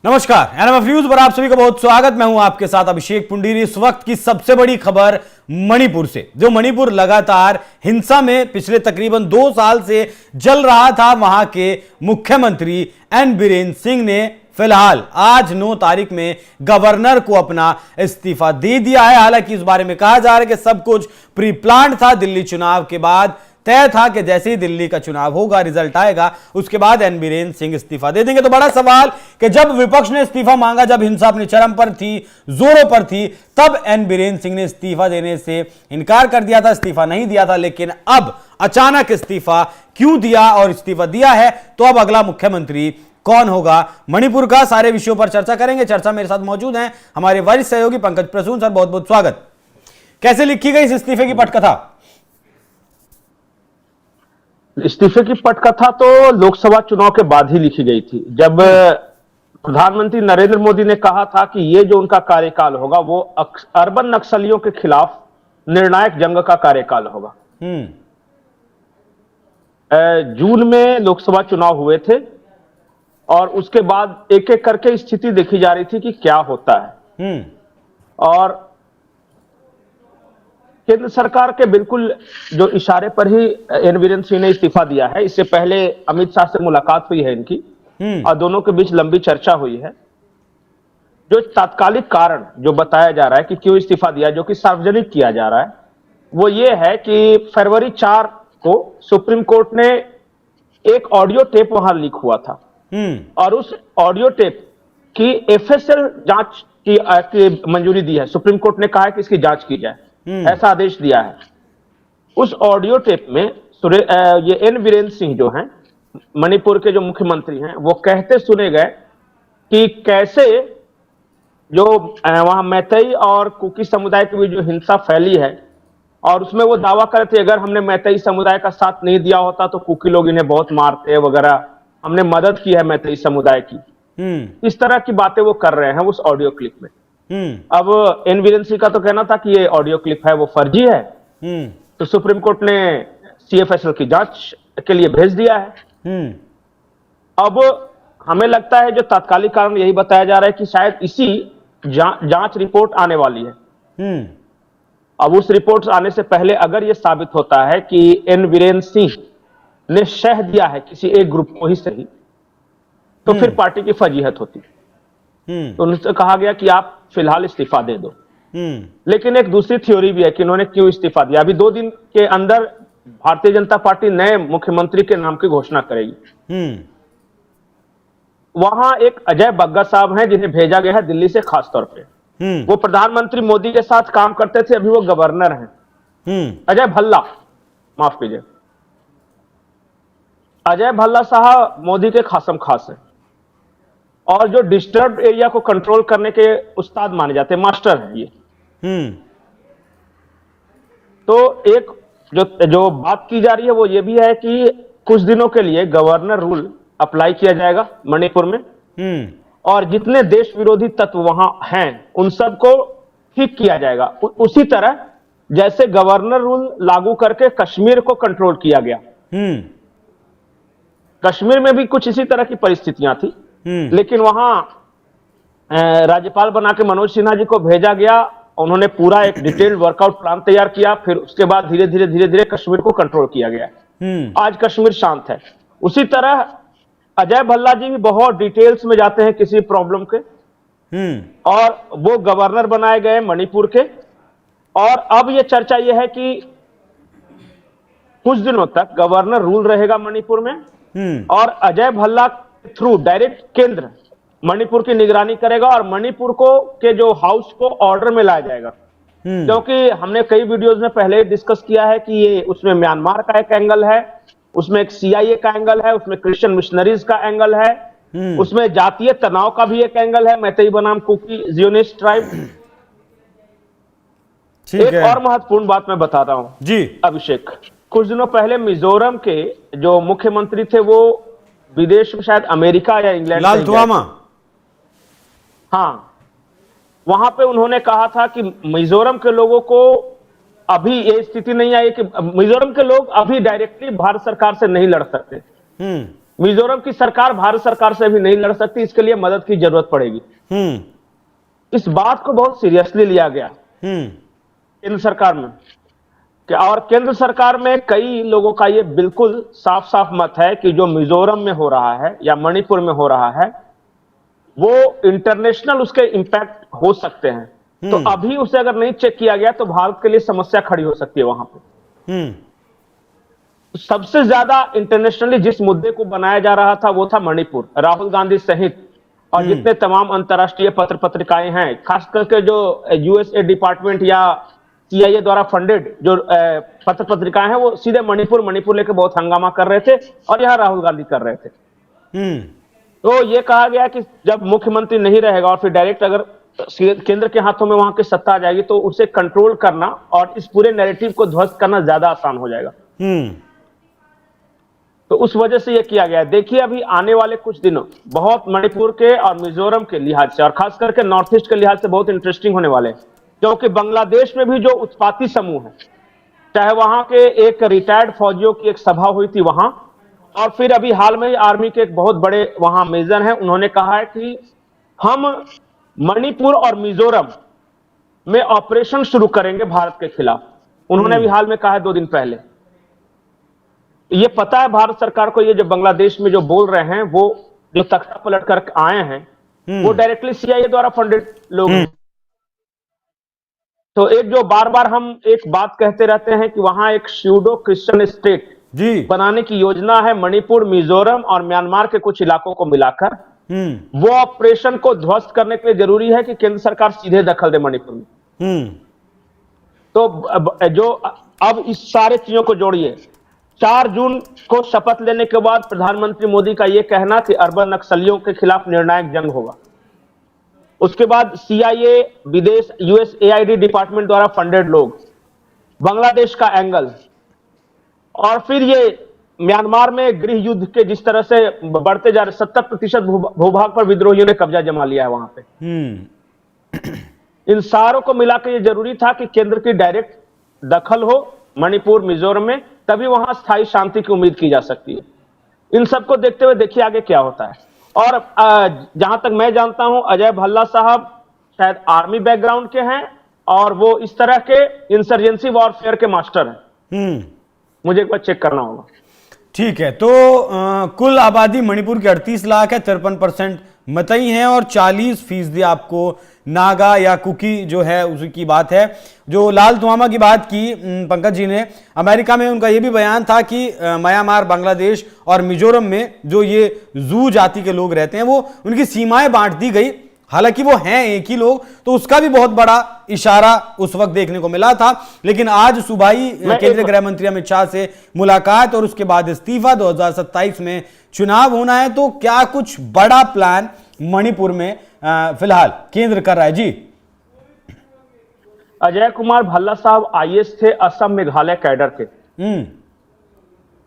नमस्कार, NMF news पर आप सभी का बहुत स्वागत। मैं हूं आपके साथ अभिषेक पुंडीरी। इस वक्त की सबसे बड़ी खबर मणिपुर से, जो मणिपुर लगातार हिंसा में पिछले तकरीबन 2 साल से जल रहा था। वहां के मुख्यमंत्री एन बीरेन सिंह ने फिलहाल आज 9 तारीख में गवर्नर को अपना इस्तीफा दे दिया है। हालांकि इस बारे में कहा जा रहा है कि सब कुछ प्री प्लान था। दिल्ली चुनाव के बाद तय था कि जैसे ही दिल्ली का चुनाव होगा, रिजल्ट आएगा, उसके बाद एन बीरेन सिंह इस्तीफा दे देंगे। तो बड़ा सवाल कि जब विपक्ष ने इस्तीफा मांगा, जब हिंसा अपने चरम पर थी, जोरों पर थी, तब एन बीरेन सिंह ने इस्तीफा देने से इनकार कर दिया था, इस्तीफा नहीं दिया था। लेकिन अब अचानक इस्तीफा क्यों दिया और इस्तीफा दिया है, तो अब अगला मुख्यमंत्री कौन होगा मणिपुर का, सारे विषयों पर चर्चा करेंगे। चर्चा मेरे साथ मौजूद हैं हमारे वरिष्ठ सहयोगी पंकज प्रसून। सर, बहुत बहुत स्वागत। कैसे लिखी गई इस इस्तीफे की पटकथा? इस्तीफे की पटकथा तो लोकसभा चुनाव के बाद ही लिखी गई थी, जब प्रधानमंत्री नरेंद्र मोदी ने कहा था कि ये जो उनका कार्यकाल होगा वो अर्बन नक्सलियों के खिलाफ निर्णायक जंग का कार्यकाल होगा। जून में लोकसभा चुनाव हुए थे और उसके बाद एक एक करके स्थिति देखी जा रही थी कि क्या होता है। और केंद्र सरकार के बिल्कुल जो इशारे पर ही एन बीरेन सिंह ने इस्तीफा दिया है। इससे पहले अमित शाह से मुलाकात हुई है इनकी और दोनों के बीच लंबी चर्चा हुई है। जो तात्कालिक कारण जो बताया जा रहा है कि क्यों इस्तीफा दिया, जो कि सार्वजनिक किया जा रहा है, वो ये है कि फरवरी 4 को सुप्रीम कोर्ट ने एक ऑडियो टेप वहां लीक हुआ था और उस ऑडियो टेप की एफएसएल जांच की मंजूरी दी है। सुप्रीम कोर्ट ने कहा है कि इसकी जांच की जाए, ऐसा आदेश दिया है। उस ऑडियो टेप में ये एन बीरेन सिंह जो हैं, मणिपुर के जो मुख्यमंत्री हैं, वो कहते सुने गए कि कैसे जो वहां मैतेई और कुकी समुदाय के बीच जो हिंसा फैली है, और उसमें वो दावा कर रहे थे अगर हमने मैतेई समुदाय का साथ नहीं दिया होता तो कुकी लोग इन्हें बहुत मारते वगैरह, हमने मदद की है मैतेई समुदाय की। इस तरह की बातें वो कर रहे हैं उस ऑडियो क्लिप में। अब एन बीरेन सिंह का तो कहना था कि ये ऑडियो क्लिप है वो फर्जी है, तो सुप्रीम कोर्ट ने सीएफएसएल की जांच के लिए भेज दिया है। अब हमें लगता है जो तात्कालिक कारण यही बताया जा रहा है कि शायद इसी जांच रिपोर्ट आने वाली है। अब उस रिपोर्ट आने से पहले अगर यह साबित होता है कि एन बीरेन सिंह ने शह दिया है किसी एक ग्रुप को ही सही, तो फिर पार्टी की फजीहत होती। तो उनसे कहा गया कि आप फिलहाल इस्तीफा दे दो। लेकिन एक दूसरी थ्योरी भी है कि इन्होंने क्यों इस्तीफा दिया। अभी 2 दिन के अंदर भारतीय जनता पार्टी नए मुख्यमंत्री के नाम की घोषणा करेगी। वहां एक अजय बग्गा साहब हैं जिन्हें भेजा गया है दिल्ली से खास तौर पे। वो प्रधानमंत्री मोदी के साथ काम करते थे, अभी वो गवर्नर हैं। अजय भल्ला, माफ कीजिए, अजय भल्ला साहब मोदी के खासम खास हैं और जो डिस्टर्ब एरिया को कंट्रोल करने के उस्ताद माने जाते हैं, मास्टर हैं ये। तो एक जो बात की जा रही है वो ये भी है कि कुछ दिनों के लिए गवर्नर रूल अप्लाई किया जाएगा मणिपुर में और जितने देश विरोधी तत्व वहां हैं उन सबको ठीक किया जाएगा। उसी तरह जैसे गवर्नर रूल लागू करके कश्मीर को कंट्रोल किया गया। कश्मीर में भी कुछ इसी तरह की परिस्थितियां थी, लेकिन वहां राज्यपाल बना के मनोज सिन्हा जी को भेजा गया। उन्होंने पूरा एक डिटेल्ड वर्कआउट प्लान तैयार किया, फिर उसके बाद धीरे धीरे कश्मीर को कंट्रोल किया गया। आज कश्मीर शांत है। उसी तरह अजय भल्ला जी भी बहुत डिटेल्स में जाते हैं किसी प्रॉब्लम के, और वो गवर्नर बनाए गए मणिपुर के। और अब ये चर्चा ये है कि कुछ दिनों तक गवर्नर रूल रहेगा मणिपुर में और अजय भल्ला थ्रू डायरेक्ट केंद्र मणिपुर की निगरानी करेगा और मणिपुर को के जो हाउस को ऑर्डर में लाया जाएगा। क्योंकि हमने कई वीडियोस में पहले डिस्कस किया है कि ये उसमें म्यांमार का एक एंगल है, उसमें एक सीआईए का एंगल है, उसमें क्रिश्चियन मिशनरीज का एंगल है, उसमें जातीय तनाव का भी एक एंगल है, मैतेई बनाम कुकी जियोनिस्ट ट्राइब। एक और महत्वपूर्ण बात मैं बता रहा हूं जी अभिषेक, कुछ दिनों पहले मिजोरम के जो मुख्यमंत्री थे वो विदेश में शायद अमेरिका या इंग्लैंड, लाल तुआमा, हाँ, वहां पे उन्होंने कहा था कि मिजोरम के लोगों को अभी ये स्थिति नहीं आई कि मिजोरम के लोग अभी डायरेक्टली भारत सरकार से नहीं लड़ सकते। मिजोरम की सरकार भारत सरकार से भी नहीं लड़ सकती, इसके लिए मदद की जरूरत पड़ेगी। इस बात को बहुत सीरियसली लिया गया केंद्र सरकार में। और केंद्र सरकार में कई लोगों का ये बिल्कुल साफ साफ मत है कि जो मिजोरम में हो रहा है या मणिपुर में हो रहा है वो इंटरनेशनल उसके इंपैक्ट हो सकते हैं। तो अभी उसे अगर नहीं चेक किया गया तो भारत के लिए समस्या खड़ी हो सकती है वहां पे। सबसे ज्यादा इंटरनेशनली जिस मुद्दे को बनाया जा रहा था वो था मणिपुर, राहुल गांधी सहित और जितने तमाम अंतर्राष्ट्रीय पत्र पत्रिकाएं हैं, खास करके जो यूएसए डिपार्टमेंट या सीआईए द्वारा फंडेड जो पत्र पत्रिकाएं हैं वो सीधे मणिपुर लेके बहुत हंगामा कर रहे थे और यह राहुल गांधी कर रहे थे। तो ये कहा गया कि जब मुख्यमंत्री नहीं रहेगा और फिर डायरेक्ट अगर केंद्र के हाथों में वहां की सत्ता आ जाएगी तो उसे कंट्रोल करना और इस पूरे नैरेटिव को ध्वस्त करना ज्यादा आसान हो जाएगा। तो उस वजह से यह किया गया। देखिए अभी आने वाले कुछ दिनों बहुत मणिपुर के और मिजोरम के लिहाज से और खास करके नॉर्थ ईस्ट के लिहाज से बहुत इंटरेस्टिंग होने वाले हैं, क्योंकि बांग्लादेश में भी जो उत्पाती समूह है, चाहे वहां के एक रिटायर्ड फौजियों की एक सभा हुई थी वहां, और फिर अभी हाल में ही आर्मी के एक बहुत बड़े वहां मेजर हैं, उन्होंने कहा है कि हम मणिपुर और मिजोरम में ऑपरेशन शुरू करेंगे भारत के खिलाफ। उन्होंने अभी हाल में कहा है 2 दिन पहले। ये पता है भारत सरकार को, ये जो बांग्लादेश में जो बोल रहे हैं वो जो तख्ता पलट कर आए हैं वो डायरेक्टली सीआईए द्वारा फंडेड लोग हैं। तो एक जो बार बार हम एक बात कहते रहते हैं कि वहां एक स्यूडो क्रिश्चियन स्टेट बनाने की योजना है मणिपुर, मिजोरम और म्यांमार के कुछ इलाकों को मिलाकर, वो ऑपरेशन को ध्वस्त करने के लिए जरूरी है कि केंद्र सरकार सीधे दखल दे मणिपुर में। तो जो अब इस सारे चीजों को जोड़िए, 4 जून को शपथ लेने के बाद प्रधानमंत्री मोदी का यह कहना कि अर्बन नक्सलियों के खिलाफ निर्णायक जंग होगा, उसके बाद सीआईए, विदेश, यूएसएआईडी डिपार्टमेंट द्वारा फंडेड लोग, बांग्लादेश का एंगल, और फिर ये म्यांमार में गृह युद्ध के जिस तरह से बढ़ते जा रहे 70% भूभाग पर विद्रोहियों ने कब्जा जमा लिया है वहां पे। इन सारों को मिलाकर ये जरूरी था कि केंद्र की डायरेक्ट दखल हो मणिपुर, मिजोरम में, तभी वहां स्थायी शांति की उम्मीद की जा सकती है। इन सबको देखते हुए देखिए आगे क्या होता है। और जहां तक मैं जानता हूं अजय भल्ला साहब शायद आर्मी बैकग्राउंड के हैं और वो इस तरह के इंसर्जेंसी वॉरफेयर के मास्टर हैं। मुझे एक बार चेक करना होगा। ठीक है, तो कुल आबादी मणिपुर की 38 लाख है, 53% मतई हैं और 40% आपको नागा या कुकी जो है उसकी बात है। जो लाल तुआमा की बात की पंकज जी ने, अमेरिका में उनका यह भी बयान था कि म्यांमार, बांग्लादेश और मिजोरम में जो ये जू जाति के लोग रहते हैं वो उनकी सीमाएं बांट दी गई, हालांकि वो हैं एक ही लोग, तो उसका भी बहुत बड़ा इशारा उस वक्त देखने को मिला था। लेकिन आज सुबह ही केंद्रीय गृह मंत्री अमित शाह से मुलाकात और उसके बाद इस्तीफा, 2027 में चुनाव होना है, तो क्या कुछ बड़ा प्लान मणिपुर में फिलहाल केंद्र कर रहा है? जी अजय कुमार भल्ला साहब आईएएस थे असम मेघालय कैडर के,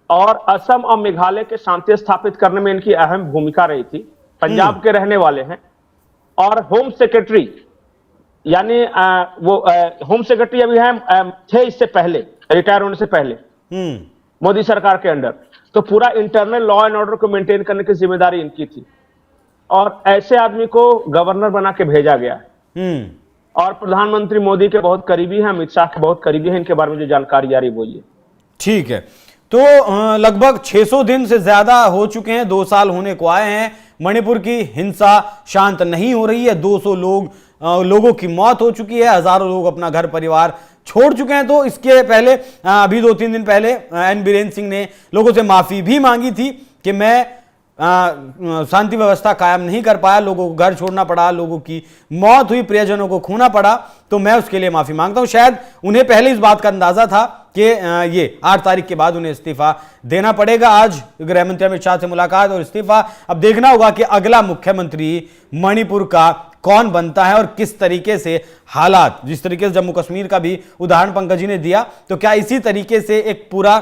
और असम और मेघालय के शांति स्थापित करने में इनकी अहम भूमिका रही थी। पंजाब के रहने वाले हैं और होम सेक्रेटरी, यानी वो होम सेक्रेटरी अभी हैं, थे इससे पहले, रिटायर होने से पहले मोदी सरकार के अंडर। तो पूरा इंटरनल लॉ एंड ऑर्डर को मेंटेन करने की जिम्मेदारी इनकी थी, और ऐसे आदमी को गवर्नर बना के भेजा गया है। और प्रधानमंत्री मोदी के बहुत करीबी हैं, अमित शाह के बहुत करीबी हैं, इनके बारे में जो जानकारी आ रही वो ये। ठीक है, तो लगभग 600 दिन से ज्यादा हो चुके हैं, 2 साल होने को आए हैं। मणिपुर की हिंसा शांत नहीं हो रही है, 200 लोगों की मौत हो चुकी है, हजारों लोग अपना घर परिवार छोड़ चुके हैं। तो इसके पहले अभी 2-3 दिन पहले एन बीरेन सिंह ने लोगों से माफी भी मांगी थी कि मैं शांति व्यवस्था कायम नहीं कर पाया, लोगों को घर छोड़ना पड़ा, लोगों की मौत हुई, प्रियजनों को खोना पड़ा, तो मैं उसके लिए माफी मांगता हूं। शायद उन्हें पहले इस बात का अंदाजा था कि ये 8 तारीख के बाद उन्हें इस्तीफा देना पड़ेगा। आज गृह मंत्री अमित शाह से मुलाकात और इस्तीफा। अब देखना होगा कि अगला मुख्यमंत्री मणिपुर का कौन बनता है और किस तरीके से हालात, जिस तरीके से जम्मू कश्मीर का भी उदाहरण पंकज जी ने दिया, तो क्या इसी तरीके से एक पूरा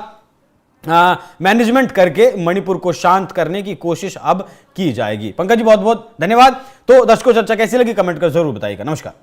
मैनेजमेंट करके मणिपुर को शांत करने की कोशिश अब की जाएगी। पंकज जी बहुत बहुत धन्यवाद। तो दर्शकों चर्चा कैसी लगी कमेंट कर जरूर बताइएगा। नमस्कार।